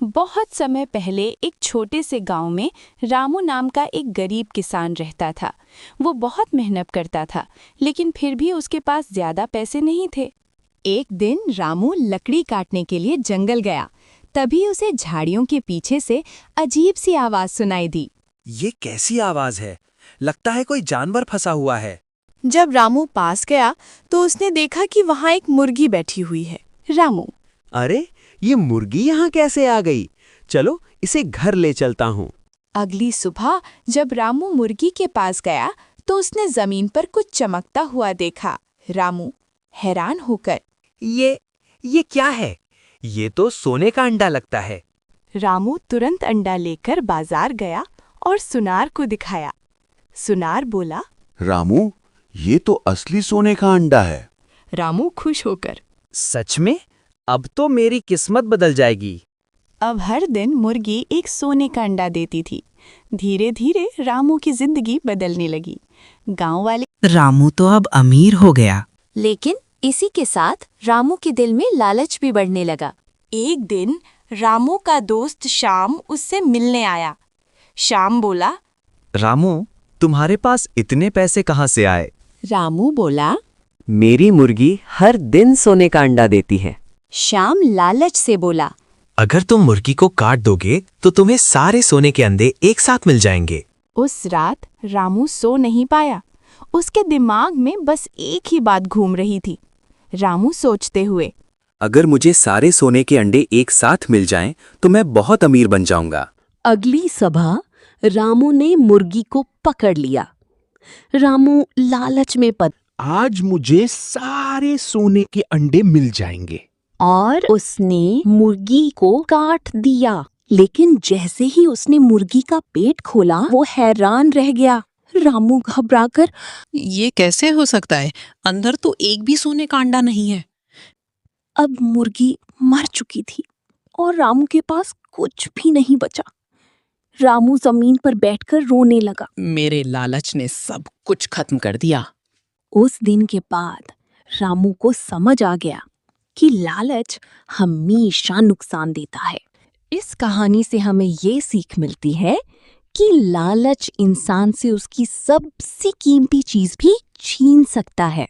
बहुत समय पहले एक छोटे से गांव में रामू नाम का एक गरीब किसान रहता था। वो बहुत मेहनत करता था, लेकिन फिर भी उसके पास ज्यादा पैसे नहीं थे। एक दिन रामू लकड़ी काटने के लिए जंगल गया। तभी उसे झाड़ियों के पीछे से अजीब सी आवाज सुनाई दी। ये कैसी आवाज है? लगता है कोई जानवर फंसा हुआ है। जब रामू पास गया तो उसने देखा कि वहाँ एक मुर्गी बैठी हुई है। रामू, अरे, ये मुर्गी यहाँ कैसे आ गई? चलो इसे घर ले चलता हूँ। अगली सुबह जब रामू मुर्गी के पास गया तो उसने जमीन पर कुछ चमकता हुआ देखा। रामू हैरान होकर, ये क्या है? ये तो सोने का अंडा लगता है। रामू तुरंत अंडा लेकर बाजार गया और सुनार को दिखाया। सुनार बोला, रामू, ये तो असली सोने का अंडा है। रामू खुश होकर, सच में? अब तो मेरी किस्मत बदल जाएगी। अब हर दिन मुर्गी एक सोने का अंडा देती थी। धीरे धीरे रामू की जिंदगी बदलने लगी। गांव वाले रामू तो अब अमीर हो गया। लेकिन इसी के साथ रामू के दिल में लालच भी बढ़ने लगा। एक दिन रामू का दोस्त श्याम उससे मिलने आया। श्याम बोला, रामू, तुम्हारे पास इतने पैसे कहाँ से आए? रामू बोला, मेरी मुर्गी हर दिन सोने का अंडा देती है। श्याम लालच से बोला, अगर तुम मुर्गी को काट दोगे तो तुम्हें सारे सोने के अंडे एक साथ मिल जाएंगे। उस रात रामू सो नहीं पाया। उसके दिमाग में बस एक ही बात घूम रही थी। रामू सोचते हुए, अगर मुझे सारे सोने के अंडे एक साथ मिल जाएं, तो मैं बहुत अमीर बन जाऊंगा। अगली सुबह रामू ने मुर्गी को पकड़ लिया। रामू लालच में पड़ आज मुझे सारे सोने के अंडे मिल जाएंगे। और उसने मुर्गी को काट दिया। लेकिन जैसे ही उसने मुर्गी का पेट खोला, वो हैरान रह गया। रामू घबराकर, ये कैसे हो सकता है? अंदर तो एक भी सोने का अंडा नहीं है। अब मुर्गी मर चुकी थी और रामू के पास कुछ भी नहीं बचा। रामू जमीन पर बैठकर रोने लगा। मेरे लालच ने सब कुछ खत्म कर दिया। उस दिन के बाद रामू को समझ आ गया कि लालच हमेशा नुकसान देता है। इस कहानी से हमें ये सीख मिलती है कि लालच इंसान से उसकी सबसे कीमती चीज भी छीन सकता है।